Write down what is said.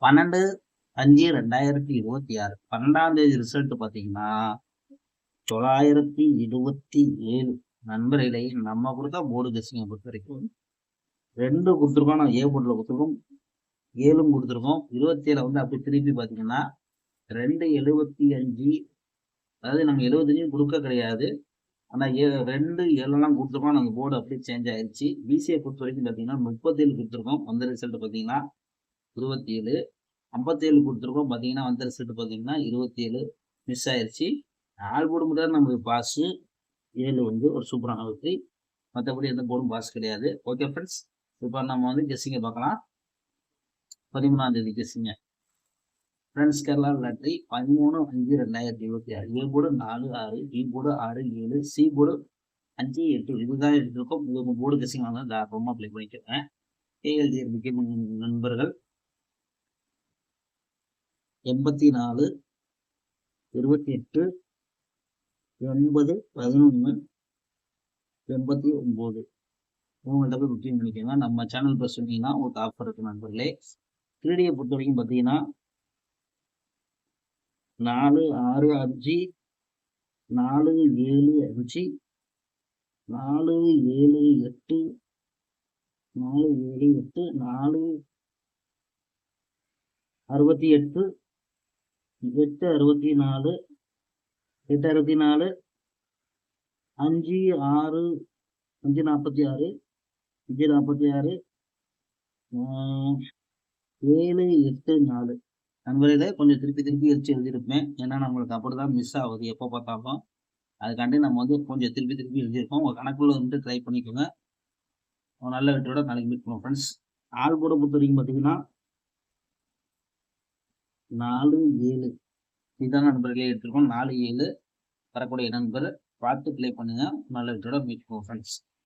12/5/2026 12ஆம் தேதி ரிசல்ட் பார்த்தீங்கன்னா 927 நண்பர்களே. நம்ம கொடுத்தா போர்டு கெஸ்ஸிங்கை பொறுத்த வரைக்கும் 2 கொடுத்துருக்கோம். நான் ஏ போர்டில் கொடுத்துருக்கோம், 7 கொடுத்துருக்கோம். 27 வந்து அப்படி திருப்பி பார்த்தீங்கன்னா 2/75, அதாவது நம்ம 75 கொடுக்க கிடையாது. ஆனால் 2 7 கொடுத்துருக்கோம். நாங்கள் போர்டு அப்படியே சேஞ்ச் ஆயிடுச்சு. பிசிஏ பொறுத்த வரைக்கும் பார்த்தீங்கன்னா 37 கொடுத்துருக்கோம். வந்த ரிசல்ட் பார்த்தீங்கன்னா 27. 57 கொடுத்துருக்கோம். பார்த்தீங்கன்னா வந்த ரிசல்ட் பார்த்தீங்கன்னா 27 மிஸ் ஆயிடுச்சு. 4 போர்டு மட்டும் நமக்கு பாஸு, 7 வந்து ஒரு சூப்பரான வெற்றி. மற்றபடி எந்த போர்டும் பாஸ் கிடையாது. ஓகே ஃப்ரெண்ட்ஸ், இப்போ நம்ம வந்து கெஸ்ஸிங்கை பார்க்கலாம். 13ஆம் தேதி கெஸ்ஸிங்க friends. Kerala lottery 13/5/2026 A board 4-6, B board 6-7, C board 5-8 இதுதான் எடுத்திருக்கோம். உங்கள் போர்டு கெஸ்ஸிங் வந்து தாராளமாக அப்ளை பண்ணிக்கோங்க. கேஎல்ஜிஆர் முக்கிய நண்பர்கள் 84, 28, 80, 11, 89 உங்கள்கிட்ட போய் புக்கிங் பண்ணிக்கோங்க. நம்ம சேனல் ப்ளஸ் சொன்னீங்கன்னா உங்களுக்கு ஆஃபர் இருக்கு நண்பர்களே. 3Dயை பொறுத்த வரைக்கும் பார்த்தீங்கன்னா 4, 6, 5, 4, 7, 5, 4, 7, 8, 4, 7, 8, 4, 68, 8, 64, 8, 64, 5, 6, 5, 46, 5, 46, 7, 8, 4 நண்பர்களே. கொஞ்சம் திருப்பி எழுதியிருப்பேன். ஏன்னா நம்மளுக்கு அப்படிதான் மிஸ் ஆகுது எப்போ பார்த்தாலும். அதுக்காண்டி நம்ம வந்து கொஞ்சம் திருப்பி எழுதியிருக்கோம். உங்கள் கணக்குள்ள வந்து ட்ரை பண்ணிக்கோங்க. ஒரு நல்ல வெற்றியோட நாளைக்கு மீட் பண்ணுவோம் ஃப்ரெண்ட்ஸ். ஆள் போர்டை பொறுத்த வரைக்கும் பார்த்தீங்கன்னா 4, 7 இதுதான் நண்பர்களே எடுத்திருக்கோம். 4, 7 வரக்கூடிய நண்பர் பார்த்து ப்ளே பண்ணுங்க. நல்ல வெற்றியோட மீட் பண்ணுவோம் ஃப்ரெண்ட்ஸ்.